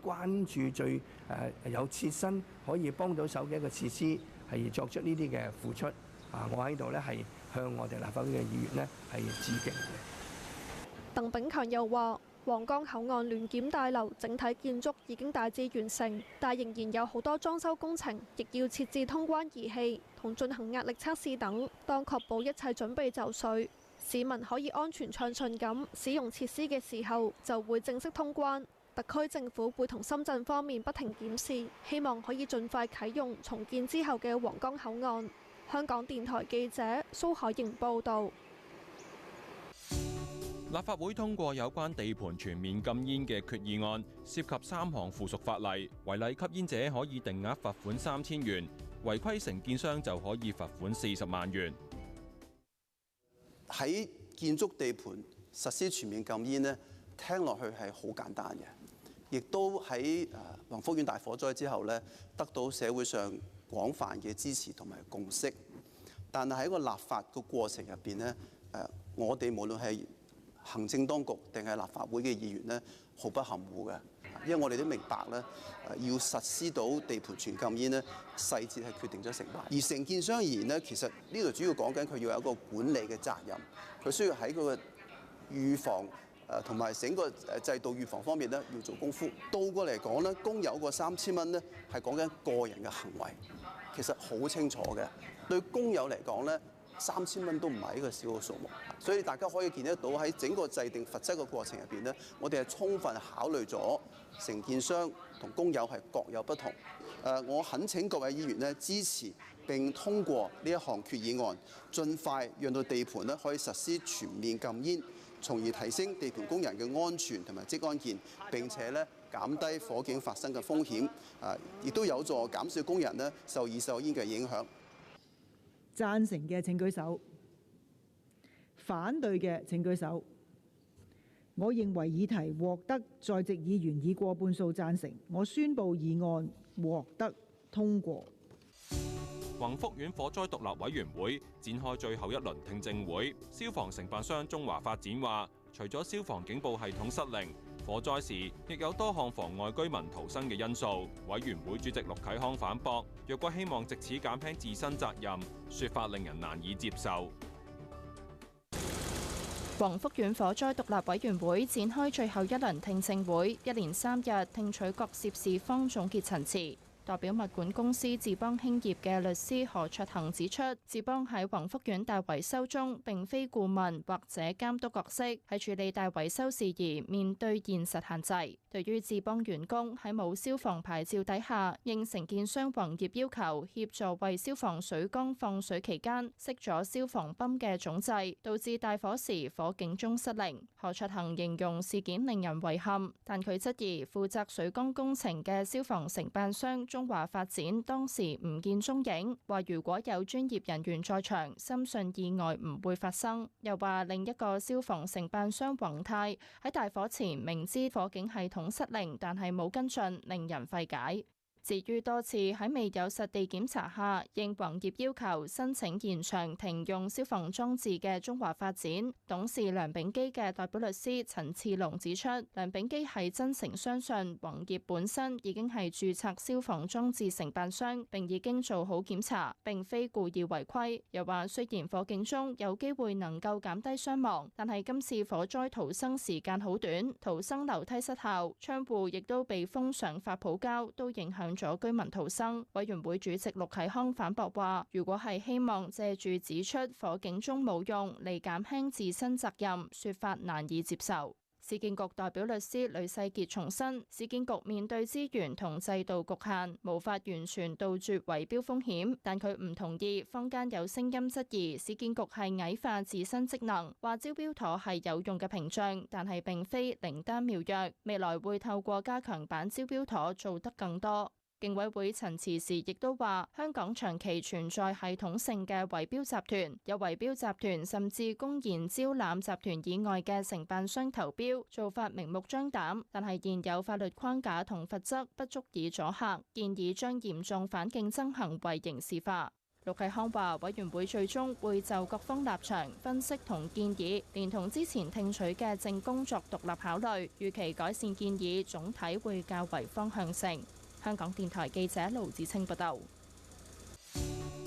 關注最有切身可以幫到手嘅一個設施，係作出呢啲嘅付出。我喺度咧係向我哋立法會嘅議員呢係致敬嘅。鄧炳強又話：皇崗口岸聯檢大樓整體建築已經大致完成，但仍然有好多裝修工程，亦要設置通關儀器同進行壓力測試等，當確保一切準備就緒，市民可以安全暢順咁使用設施嘅時候，就會正式通關。特區政府會同深圳方面不停檢視，希望可以盡快啟用重建之後嘅皇崗口岸。香港電台記者蘇海瑩報導。立法會通過有關地盤全面禁煙嘅決議案，涉及3項附屬法例，違例吸煙者可以定額罰款3000元，違規承建商就可以罰款40萬元。喺建築地盤實施全面禁煙呢，聽落去係好簡單嘅，亦都喺宏福苑大火災之後呢，得到社會上廣泛嘅支持同埋共識。但係喺個立法個過程入邊呢，我哋無論係行政當局定係立法會嘅議員呢，毫不含糊嘅，因為我哋都明白咧，要實施到地盤全禁煙呢，細節係決定咗成敗。而承建商而言呢，其實呢度主要講緊佢要有一個管理嘅責任，佢需要喺嗰個預防同埋整個制度預防方面呢，要做功夫。倒過嚟講呢，工友個3000蚊呢，係講緊個人嘅行為，其實好清楚嘅。對工友嚟講呢，3000蚊都唔係一個小嘅數目，所以大家可以見得到喺整個制定罰則嘅過程入邊呢，我哋係充分考慮咗承建商同工友係各有不同。我懇請各位議員呢支持並通過呢一項決議案，盡快讓到地盤呢可以實施全面禁煙，從而提升地盤工人嘅安全同埋職安健，並且呢減低火警發生嘅風險，亦都有助減少工人呢受二手煙嘅影響。贊成嘅請舉手，反對嘅請舉手。我認為議題獲得在席議員以過半數贊成，我宣布議案獲得通過。宏福苑火災獨立委員會展開最後一輪聽證會，消防承辦商中華發展話，除咗消防警報系統失靈，火災時亦有多項妨礙居民逃生嘅因素。委員會主席陸啟康反駁，若果希望藉此減輕自身責任，說法令人難以接受。宏福苑火災獨立委員會展開最後一輪聽證會，一連3日聽取各涉事方總結陳詞。代表物管公司智邦興業嘅律師何卓恒指出，智邦喺宏福苑大維修中並非顧問或者監督角色，喺處理大維修事宜面對現實限制。對於智邦員工喺冇消防牌照底下，應承建商宏業要求協助為消防水缸放水期間熄咗消防泵嘅總掣，導致大火時火警鐘失靈。何卓恒形容事件令人遺憾，但佢質疑負責水缸工程嘅消防承辦商中華發展當時唔見蹤影，話如果有專業人員在場，深信意外唔會發生。又話另一個消防承辦商宏泰喺大火前明知火警系統失靈，但係冇跟進，令人費解。至於多次喺未有實地檢查下，應宏業要求申請延長停用消防裝置嘅中華發展董事梁秉基嘅代表律師陳次龍指出，梁秉基係真誠相信宏業本身已經係註冊消防裝置承辦商，並已經做好檢查，並非故意違規。又話雖然火警中有機會能夠減低傷亡，但係今次火災逃生時間好短，逃生樓梯失效，窗戶亦都被封上發泡膠，都影響咗居民逃生。委員會主席陸啟康反駁話，如果係希望借住指出火警鐘冇用嚟減輕自身責任，說法難以接受。市建局代表律師呂世傑重申，市建局面對資源同制度局限，無法完全杜絕圍標風險，但佢唔同意坊間有聲音質疑市建局係矮化自身職能，話招標妥係有用嘅屏障，但係並非靈丹妙藥，未來會透過加強版招標妥做得更多。競委會陳詞時亦都話，香港長期存在系統性嘅圍標集團，有圍標集團甚至公然招攬集團以外嘅承辦商投標，做法明目張膽，但係現有法律框架同罰則不足以阻嚇，建議將嚴重反競爭行為刑事化。陸啟康話：委員會最終會就各方立場分析同建議，連同之前聽取嘅證供作獨立考慮，預期改善建議總體會較為方向性。香港電台記者盧子清報道。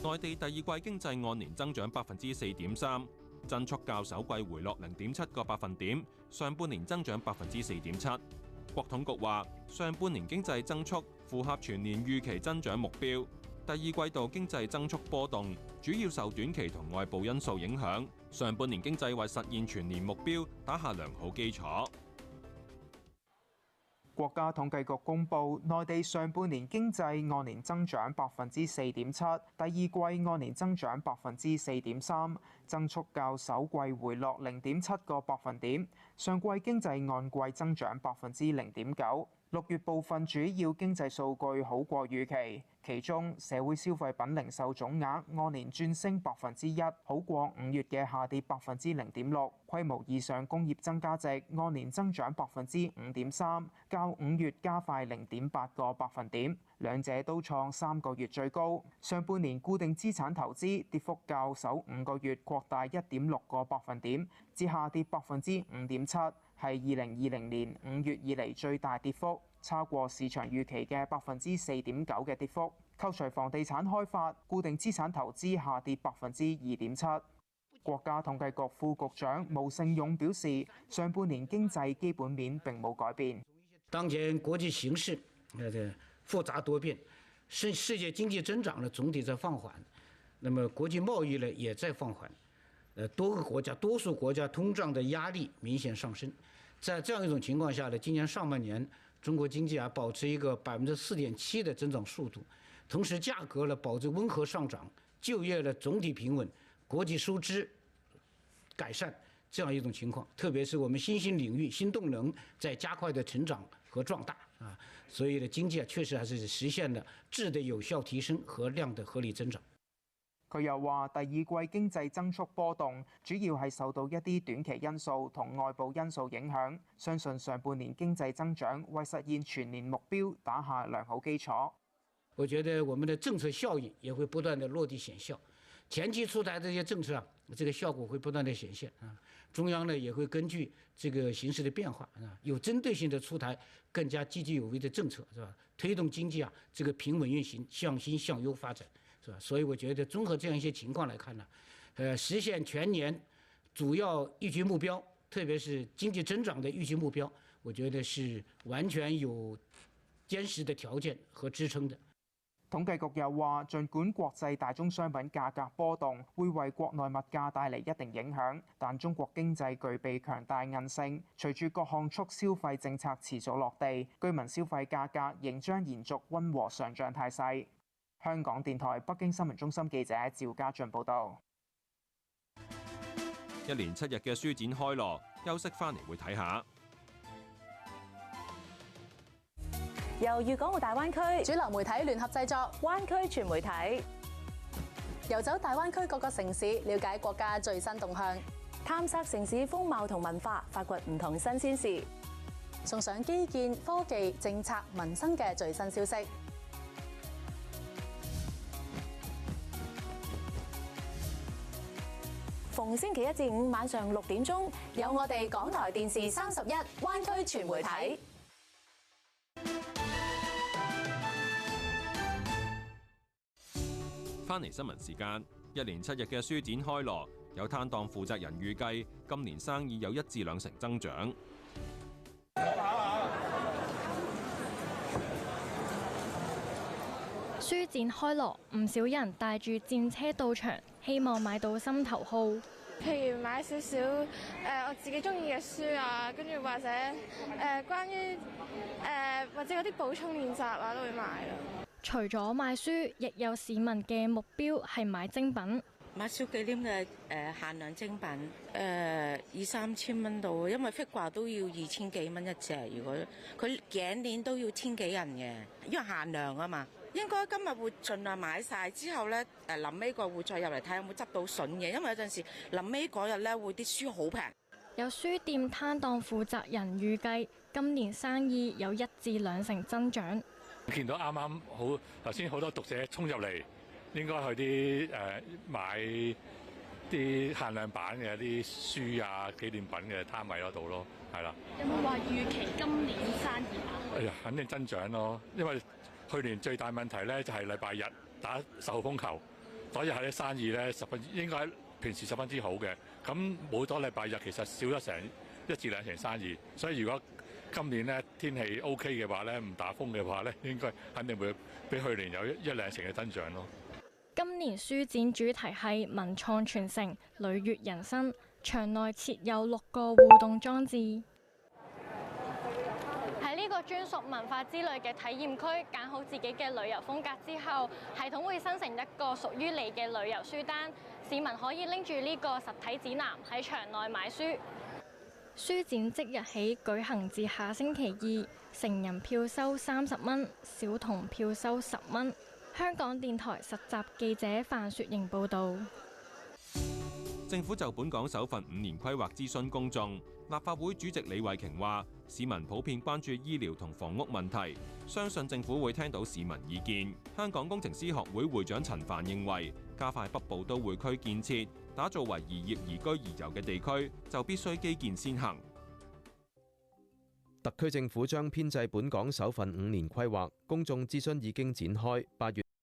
內地第二季經濟按年增長4.3%，增速較首季回落0.7個百分點，上半年增長4.7%。國統局話，上半年經濟增速符合全年預期增長目標。第二季度經濟增速波動，主要受短期同外部因素影響。上半年經濟為實現全年目標打下良好基礎。國家統計局公布，內地上半年經濟按年增長4.7%，第二季按年增長4.3%，增速較首季回落0.7個百分點。上季經濟按季增長0.9%。6月部分主要經濟數據好過預期，其中社會消費品零售總額按年轉升1%，好過5月嘅下跌0.6%。規模以上工業增加值按年增長5.3%，較5月加快0.8個百分點，兩者都創3個月最高。上半年固定資產投資跌幅較首5個月擴大1.6個百分點，至下跌5.7%。係2020年5月以嚟最大跌幅，超過市場預期嘅4.9%嘅跌幅。扣除房地產開發，固定資產投資下跌2.7%。國家統計局副局長毛盛勇表示，上半年經濟基本面並冇改變。當前國際形勢複雜多變，世界經濟增長呢總體在放緩，那麼國際貿易呢也在放緩。多數國家通脹的壓力明顯上升，在這樣一種情況下呢，今年上半年中國經濟保持一個4.7%的增長速度，同時價格呢保持溫和上漲，就業呢總體平穩，國際收支改善，這樣一種情況，特別是我們新興領域、新動能在加快的成長和壯大啊，所以呢經濟確實還是實現了質的有效提升和量的合理增長。佢又話：第二季經濟增速波動，主要係受到一啲短期因素同外部因素影響。相信上半年經濟增長為實現全年目標打下良好基礎。我覺得我們的政策效應也會不斷的落地顯效，前期出台這些政策啊，這個效果會不斷的顯現啊。中央呢也會根據這個形勢的變化啊，有針對性的出台更加積極有為的政策，是吧？推動經濟啊這個平穩運行，向新向優發展。是吧？所以我覺得綜合這樣一些情況來看呢，實現全年主要預期目標，特別是經濟增長的預期目標，我覺得是完全有堅實的條件和支撐的。統計局又話，儘管國際大宗商品價格波動會為國內物價帶嚟一定影響，但中國經濟具備強大韌性，隨住各項促消費政策持續落地，居民消費價格仍將延續溫和上漲態勢。香港電台北京新聞中心記者趙家俊報道。一連7日嘅書展開鑼，休息翻嚟會睇下。由粵港澳大灣區主流媒體聯合製作，灣區全媒體遊走大灣區各個城市，了解國家最新動向，探索城市風貌同文化，發掘唔同新鮮事，送上基建、科技、政策、民生嘅最新消息。逢星期1至5晚上6點鐘，有我哋港台電視31灣區全媒體。翻嚟新聞時間，一連7日嘅書展開鑼，有攤檔負責人預計今年生意有1至2成增長。書展開鑼，唔少人帶住戰車到場，希望買到心頭好。譬如買少少我自己中意嘅書啊，跟住或者關於或者嗰啲補充練習啊，都會買咯。除咗買書，亦有市民嘅目標係買精品。買小紀念嘅限量精品，2-3千蚊度，因為壁掛都要2000幾蚊一隻，如果佢頸鏈都要1000幾銀嘅，因為限量啊嘛。應該今日會盡量買晒，之後咧臨尾個會再入嚟睇有冇執到筍嘅，因為有陣時臨尾嗰日咧會啲書好平。有書店攤檔負責人預計今年生意有1至2成增長。見到啱啱好頭先好多讀者衝入嚟，應該去啲買啲限量版嘅啲書啊、紀念品嘅攤位嗰度咯，係啦。有冇話預期今年生意啊？哎呀，肯定增長咯，因為去年最大問題咧就係禮拜日打10號風球，所以係啲生意咧應該平時十分之好嘅。咁冇咗禮拜日，其實少咗成1至2成生意。所以如果今年咧天氣 OK 嘅話咧，唔打風嘅話咧，應該肯定會比去年有1、2成嘅增長咯。今年書展主題係文創傳承，履越人生。場內設有6個互動裝置。喺呢個專屬文化之旅嘅體驗區，揀好自己嘅旅遊風格之後，系統會生成一個屬於你嘅旅遊書單。市民可以拎住呢個實體指南喺場內買書。書展即日起舉行至下星期2，成人票收30蚊，小童票收10蚊。香港電台實習記者范雪瑩報導。政府就本港首份5年規劃諮詢公眾。立法會主席李慧瓊話：市民普遍關注醫療同房屋問題，相信政府會聽到市民意見。香港工程師學會會長陳帆認為，加快北部都會區建設，打造為宜業宜居宜遊嘅地區，就必須基建先行。特區政府將編製本港首份5年規劃，公眾諮詢已經展開，8月